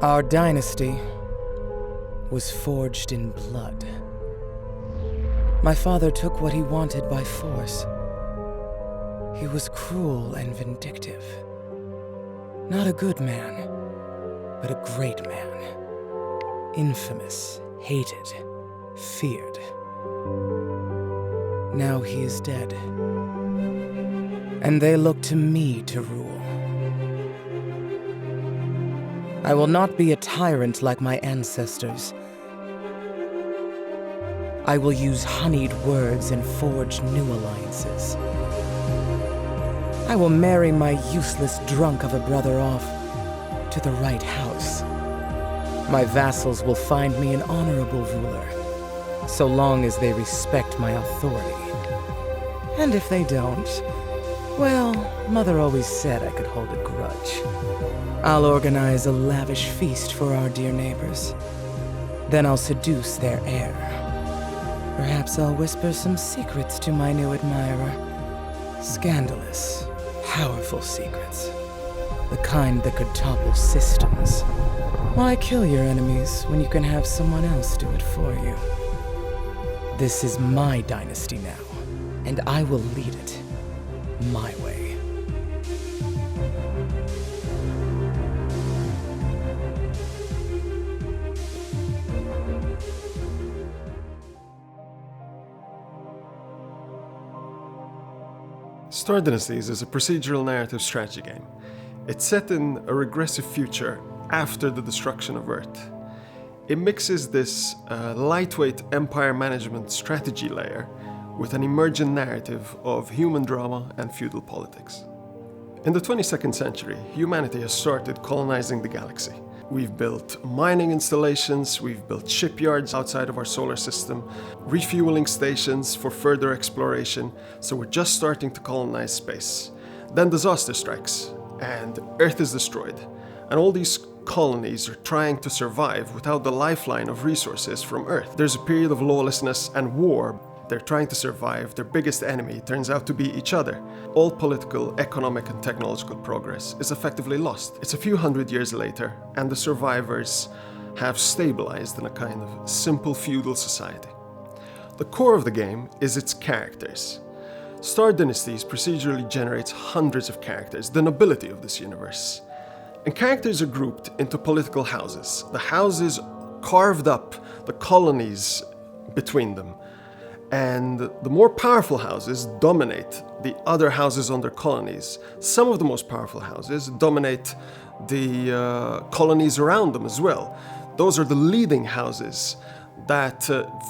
Our dynasty was forged in blood. My father took what he wanted by force. He was cruel and vindictive. Not a good man, but a great man. Infamous, hated, feared. Now he is dead. And they look to me to rule. I will not be a tyrant like my ancestors. I will use honeyed words and forge new alliances. I will marry my useless drunk of a brother off to the right house. My vassals will find me an honorable ruler, so long as they respect my authority. And if they don't, well, Mother always said I could hold a grudge. I'll organize a lavish feast for our dear neighbors. Then I'll seduce their heir. Perhaps I'll whisper some secrets to my new admirer. Scandalous, powerful secrets. The kind that could topple systems. Why kill your enemies when you can have someone else do it for you? This is my dynasty now, and I will lead it my way. Dynasties is a procedural narrative strategy game. It's set in a regressive future after the destruction of Earth. It mixes this lightweight empire management strategy layer with an emergent narrative of human drama and feudal politics. In the 22nd century, humanity has started colonizing the galaxy. We've built mining installations, we've built shipyards outside of our solar system, refueling stations for further exploration, so we're just starting to colonize space. Then disaster strikes, and Earth is destroyed, and all these colonies are trying to survive without the lifeline of resources from Earth. There's a period of lawlessness and war. They're trying to survive. Their biggest enemy turns out to be each other. All political, economic, and technological progress is effectively lost. It's a few hundred years later, and the survivors have stabilized in a kind of simple feudal society. The core of the game is its characters. Dynasties procedurally generates hundreds of characters, the nobility of this universe. And characters are grouped into political houses. The houses carved up the colonies between them. And the more powerful houses dominate the other houses on their colonies. Some of the most powerful houses dominate the colonies around them as well. Those are the leading houses that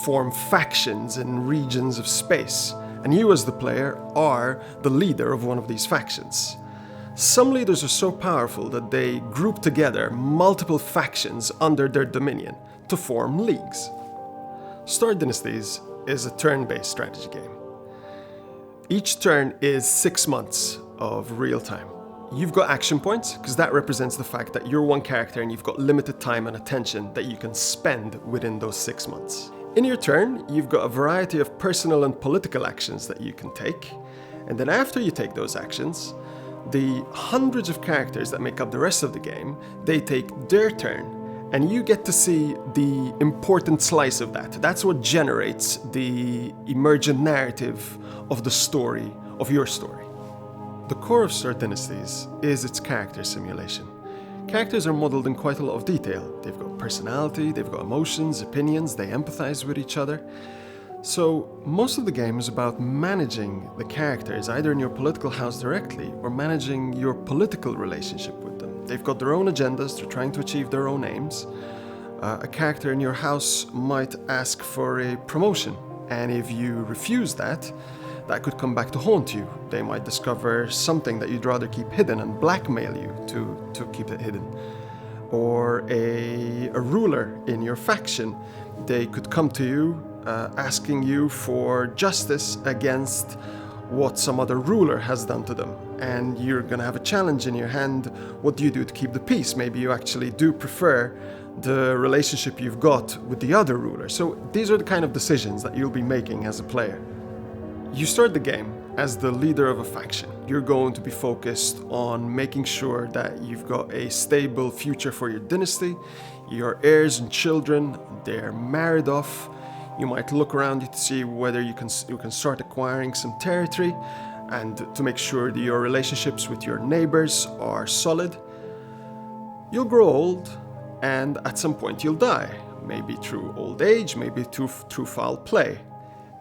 form factions in regions of space. And you as the player are the leader of one of these factions. Some leaders are so powerful that they group together multiple factions under their dominion to form leagues. Dynasties is a turn-based strategy game. Each turn is 6 months of real time. You've got action points, because that represents the fact that you're one character and you've got limited time and attention that you can spend within those 6 months. In your turn, you've got a variety of personal and political actions that you can take, and then after you take those actions, the hundreds of characters that make up the rest of the game, they take their turn. And you get to see the important slice of that. That's what generates the emergent narrative of the story, of your story. The core of Dynasties is its character simulation. Characters are modeled in quite a lot of detail. They've got personality, they've got emotions, opinions, they empathize with each other. So most of the game is about managing the characters, either in your political house directly or managing your political relationship with them. They've got their own agendas, they're trying to achieve their own aims. A character in your house might ask for a promotion, and if you refuse that, that could come back to haunt you. They might discover something that you'd rather keep hidden and blackmail you to keep it hidden. Or a ruler in your faction, they could come to you asking you for justice against what some other ruler has done to them, and you're gonna have a challenge in your hand. What do you do to keep the peace? Maybe you actually do prefer the relationship you've got with the other ruler. So these are the kind of decisions that you'll be making as a player. You start the game as the leader of a faction. You're going to be focused on making sure that you've got a stable future for your dynasty, your heirs and children, they're married off. You might look around you to see whether you can start acquiring some territory and to make sure that your relationships with your neighbors are solid. You'll grow old, and at some point you'll die, maybe through old age, maybe through foul play.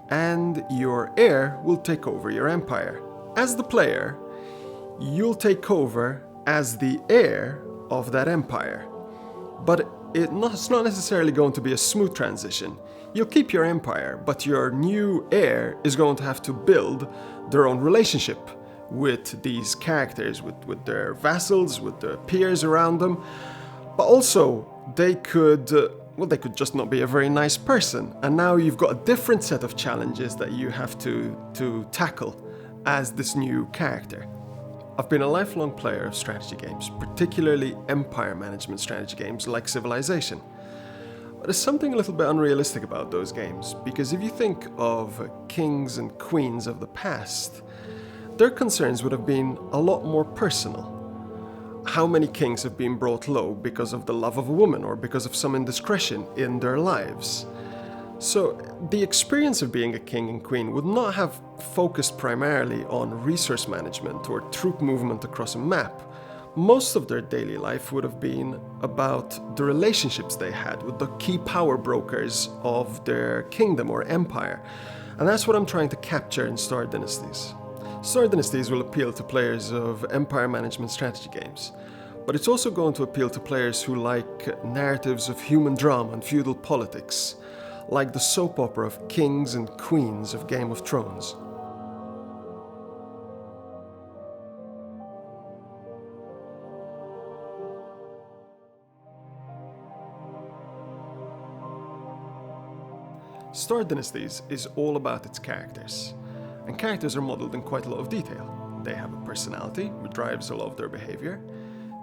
And your heir will take over your empire. As the player, you'll take over as the heir of that empire. But it's not necessarily going to be a smooth transition. You'll keep your empire, but your new heir is going to have to build their own relationship with these characters, with their vassals, with the peers around them. But also, they could just not be a very nice person. And now you've got a different set of challenges that you have to tackle as this new character. I've been a lifelong player of strategy games, particularly empire management strategy games like Civilization. But there's something a little bit unrealistic about those games, because if you think of kings and queens of the past, their concerns would have been a lot more personal. How many kings have been brought low because of the love of a woman or because of some indiscretion in their lives? So the experience of being a king and queen would not have focused primarily on resource management or troop movement across a map. Most of their daily life would have been about the relationships they had with the key power brokers of their kingdom or empire. And that's what I'm trying to capture in Star Dynasties. Star Dynasties will appeal to players of empire management strategy games, but it's also going to appeal to players who like narratives of human drama and feudal politics, like the soap opera of kings and queens of Game of Thrones. Star Dynasties is all about its characters, and characters are modeled in quite a lot of detail. They have a personality, which drives a lot of their behavior.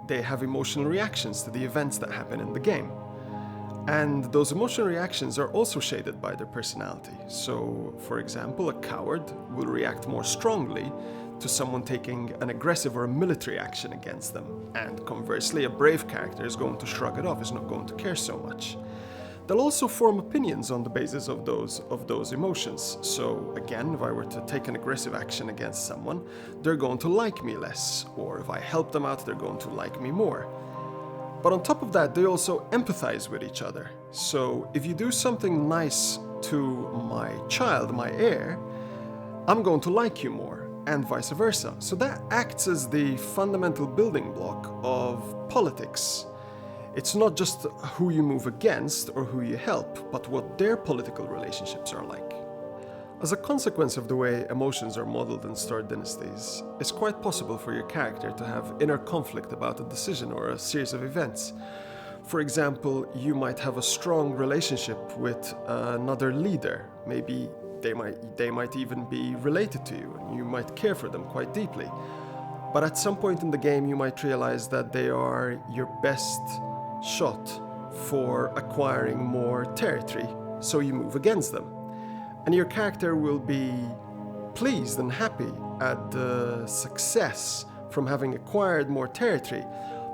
They have emotional reactions to the events that happen in the game. And those emotional reactions are also shaded by their personality. So, for example, a coward will react more strongly to someone taking an aggressive or a military action against them. And conversely, a brave character is going to shrug it off, is not going to care so much. They'll also form opinions on the basis of those emotions. So again, if I were to take an aggressive action against someone, they're going to like me less. Or if I help them out, they're going to like me more. But on top of that, they also empathize with each other. So if you do something nice to my child, my heir, I'm going to like you more, and vice versa. So that acts as the fundamental building block of politics. It's not just who you move against or who you help, but what their political relationships are like. As a consequence of the way emotions are modeled in Star Dynasties, it's quite possible for your character to have inner conflict about a decision or a series of events. For example, you might have a strong relationship with another leader. Maybe they might even be related to you, and you might care for them quite deeply. But at some point in the game, you might realize that they are your best shot for acquiring more territory, so you move against them. And your character will be pleased and happy at the success from having acquired more territory,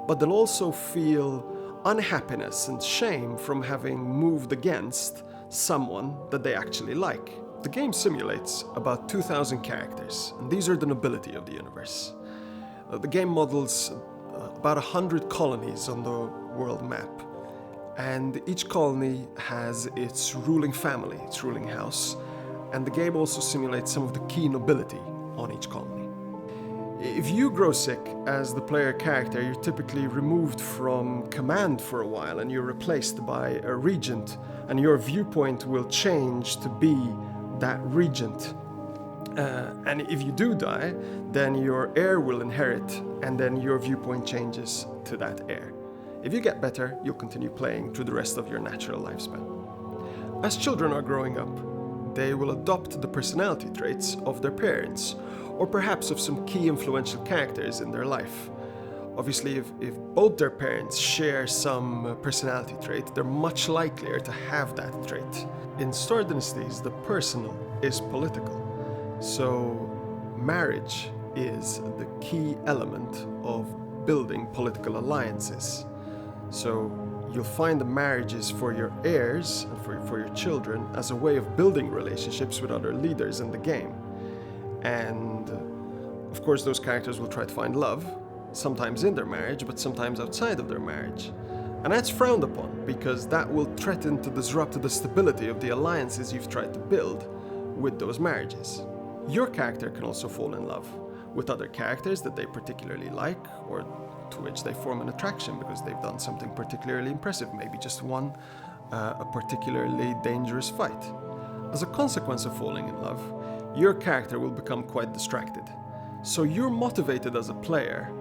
but they'll also feel unhappiness and shame from having moved against someone that they actually like. The game simulates about 2,000 characters, and these are the nobility of the universe. The game models about 100 colonies on the world map, and each colony has its ruling family, its ruling house, and the game also simulates some of the key nobility on each colony. If you grow sick as the player character, you're typically removed from command for a while and you're replaced by a regent, and your viewpoint will change to be that regent. And if you do die, then your heir will inherit, and then your viewpoint changes to that heir. If you get better, you'll continue playing through the rest of your natural lifespan. As children are growing up, they will adopt the personality traits of their parents, or perhaps of some key influential characters in their life. Obviously, if both their parents share some personality trait, they're much likelier to have that trait. In Star Dynasties, the personal is political. So marriage is the key element of building political alliances. So you'll find the marriages for your heirs and for your children as a way of building relationships with other leaders in the game. And of course, those characters will try to find love, sometimes in their marriage, but sometimes outside of their marriage. And that's frowned upon, because that will threaten to disrupt the stability of the alliances you've tried to build with those marriages. Your character can also fall in love with other characters that they particularly like, or to which they form an attraction because they've done something particularly impressive, maybe just won a particularly dangerous fight. As a consequence of falling in love, your character will become quite distracted. So you're motivated as a player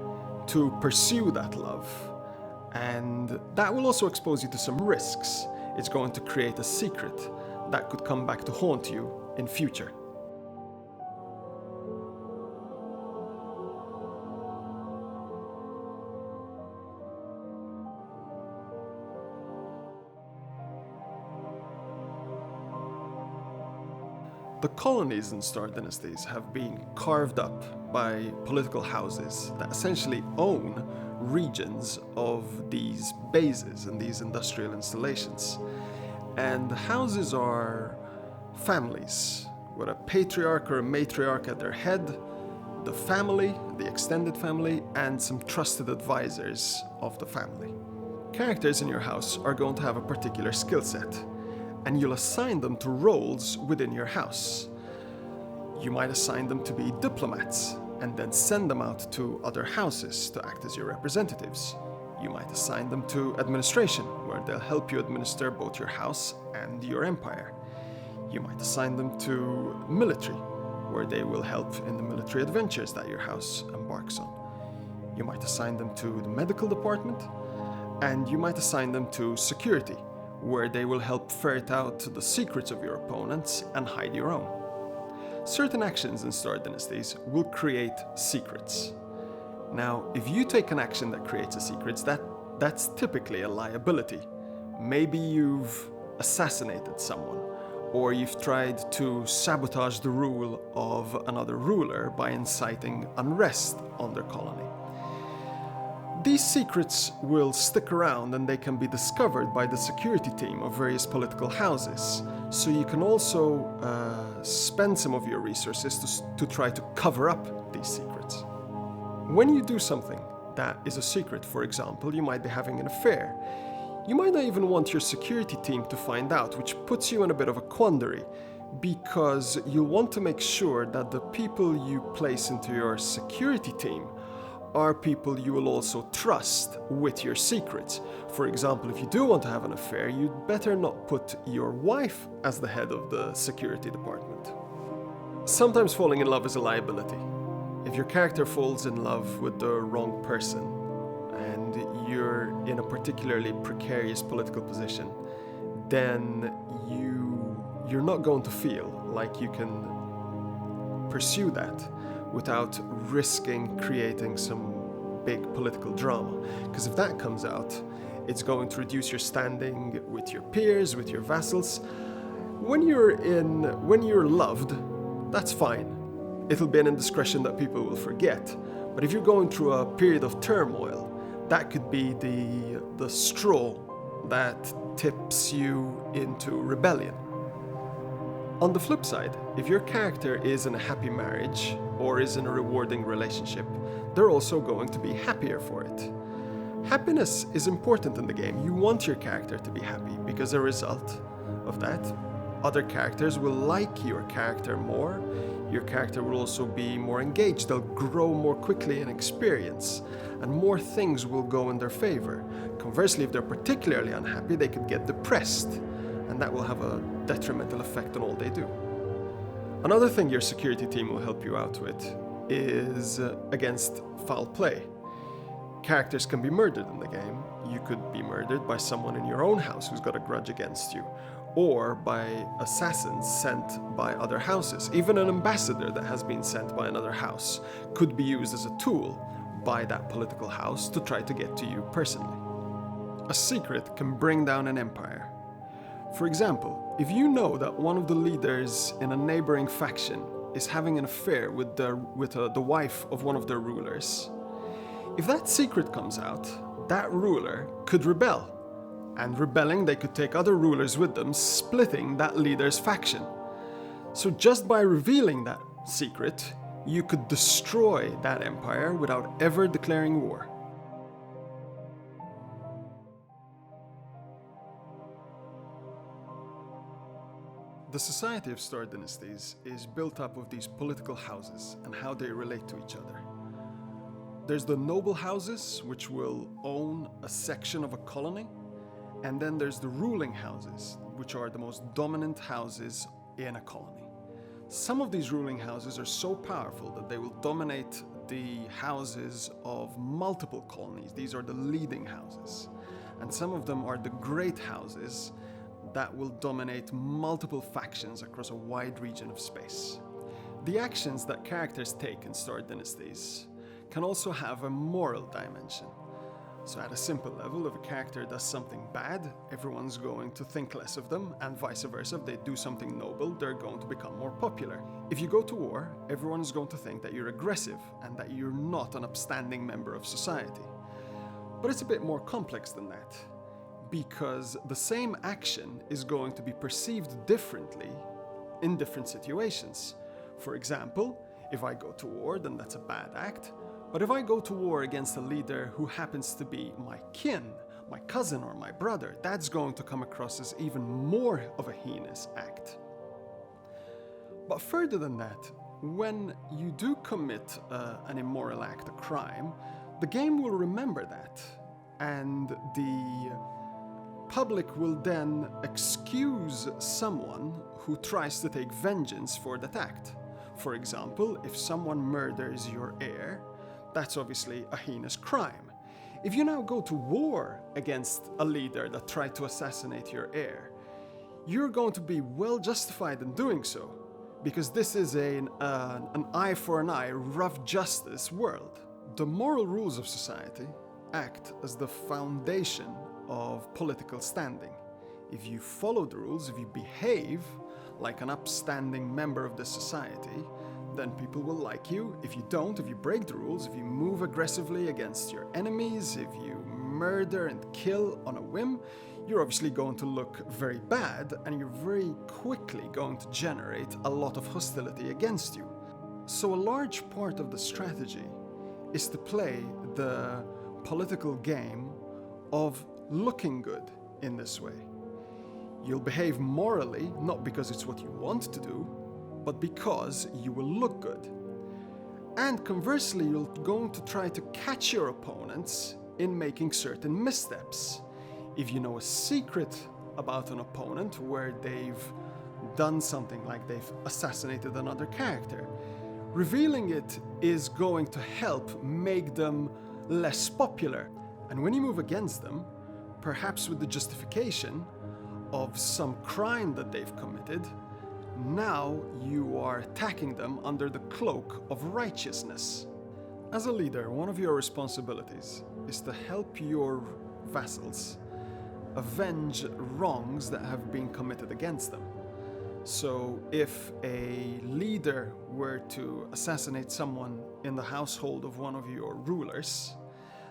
to pursue that love, and that will also expose you to some risks. It's going to create a secret that could come back to haunt you in future. The colonies in Star Dynasties have been carved up by political houses that essentially own regions of these bases and these industrial installations. And the houses are families, with a patriarch or a matriarch at their head, the family, the extended family, and some trusted advisors of the family. Characters in your house are going to have a particular skill set, and you'll assign them to roles within your house. You might assign them to be diplomats, and then send them out to other houses to act as your representatives. You might assign them to administration, where they'll help you administer both your house and your empire. You might assign them to military, where they will help in the military adventures that your house embarks on. You might assign them to the medical department, and you might assign them to security, where they will help ferret out the secrets of your opponents and hide your own. Certain actions in Star Dynasties will create secrets. Now, if you take an action that creates a secret, that's typically a liability. Maybe you've assassinated someone, or you've tried to sabotage the rule of another ruler by inciting unrest on their colony. These secrets will stick around, and they can be discovered by the security team of various political houses. So you can also spend some of your resources to try to cover up these secrets. When you do something that is a secret, for example, you might be having an affair, you might not even want your security team to find out, which puts you in a bit of a quandary, because you want to make sure that the people you place into your security team are people you will also trust with your secrets. For example, if you do want to have an affair, you'd better not put your wife as the head of the security department. Sometimes falling in love is a liability. If your character falls in love with the wrong person and you're in a particularly precarious political position, then you're not going to feel like you can pursue that without risking creating some big political drama. Because if that comes out, it's going to reduce your standing with your peers, with your vassals. When you're loved, that's fine. It'll be an indiscretion that people will forget. But if you're going through a period of turmoil, that could be the straw that tips you into rebellion. On the flip side, if your character is in a happy marriage or is in a rewarding relationship, they're also going to be happier for it. Happiness is important in the game. You want your character to be happy, because as a result of that, other characters will like your character more. Your character will also be more engaged. They'll grow more quickly in experience, and more things will go in their favor. Conversely, if they're particularly unhappy, they could get depressed, and that will have a detrimental effect on all they do. Another thing your security team will help you out with is against foul play. Characters can be murdered in the game. You could be murdered by someone in your own house who's got a grudge against you, or by assassins sent by other houses. Even an ambassador that has been sent by another house could be used as a tool by that political house to try to get to you personally. A secret can bring down an empire. For example, if you know that one of the leaders in a neighboring faction is having an affair with the wife of one of their rulers. If that secret comes out, that ruler could rebel. And rebelling, they could take other rulers with them, splitting that leader's faction. So just by revealing that secret, you could destroy that empire without ever declaring war. The society of Star Dynasties is built up of these political houses and how they relate to each other. There's the noble houses, which will own a section of a colony, and then there's the ruling houses, which are the most dominant houses in a colony. Some of these ruling houses are so powerful that they will dominate the houses of multiple colonies. These are the leading houses. And some of them are the great houses that will dominate multiple factions across a wide region of space. The actions that characters take in Star Dynasties can also have a moral dimension. So at a simple level, if a character does something bad, everyone's going to think less of them, and vice versa. If they do something noble, they're going to become more popular. If you go to war, everyone's going to think that you're aggressive and that you're not an upstanding member of society. But it's a bit more complex than that, because the same action is going to be perceived differently in different situations. For example, if I go to war, then that's a bad act. But if I go to war against a leader who happens to be my kin, my cousin or my brother, that's going to come across as even more of a heinous act. But further than that, when you do commit an immoral act, a crime, the game will remember that, and the public will then excuse someone who tries to take vengeance for that act. For example, if someone murders your heir, that's obviously a heinous crime. If you now go to war against a leader that tried to assassinate your heir, you're going to be well justified in doing so, because this is an eye for an eye, rough justice world. The moral rules of society act as the foundation of political standing. If you follow the rules, if you behave like an upstanding member of the society, then people will like you. If you don't, if you break the rules, if you move aggressively against your enemies, if you murder and kill on a whim, you're obviously going to look very bad, and you're very quickly going to generate a lot of hostility against you. So a large part of the strategy is to play the political game of looking good in this way. You'll behave morally, not because it's what you want to do, but because you will look good. And conversely, you're going to try to catch your opponents in making certain missteps. If you know a secret about an opponent where they've done something like they've assassinated another character, revealing it is going to help make them less popular. And when you move against them, perhaps with the justification of some crime that they've committed, now you are attacking them under the cloak of righteousness. As a leader, one of your responsibilities is to help your vassals avenge wrongs that have been committed against them. So if a leader were to assassinate someone in the household of one of your rulers,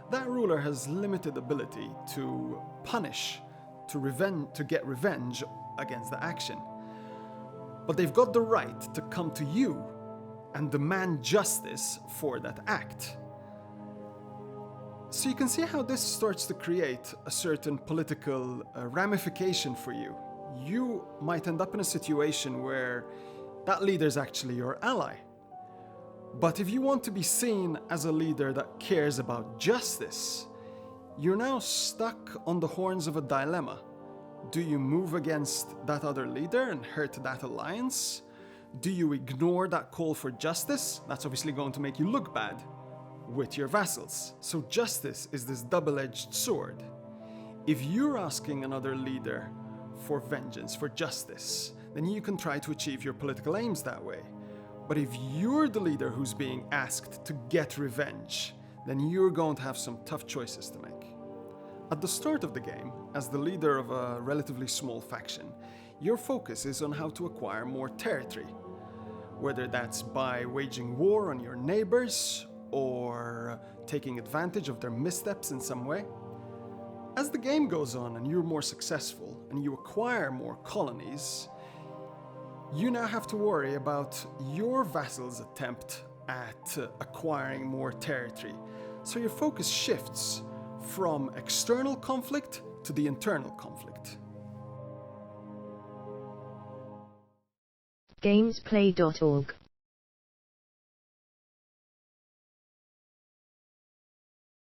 that ruler has limited ability to punish, to get revenge against the action. But they've got the right to come to you and demand justice for that act. So you can see how this starts to create a certain political ramification for you. You might end up in a situation where that leader is actually your ally. But if you want to be seen as a leader that cares about justice, you're now stuck on the horns of a dilemma. Do you move against that other leader and hurt that alliance? Do you ignore that call for justice? That's obviously going to make you look bad with your vassals. So justice is this double-edged sword. If you're asking another leader for vengeance, for justice, then you can try to achieve your political aims that way. But if you're the leader who's being asked to get revenge, then you're going to have some tough choices to make. At the start of the game, as the leader of a relatively small faction, your focus is on how to acquire more territory. whether that's by waging war on your neighbors or taking advantage of their missteps in some way. As the game goes on and you're more successful and you acquire more colonies, you now have to worry about your vassal's attempt at acquiring more territory. So your focus shifts from external conflict to the internal conflict. Gamesplay.org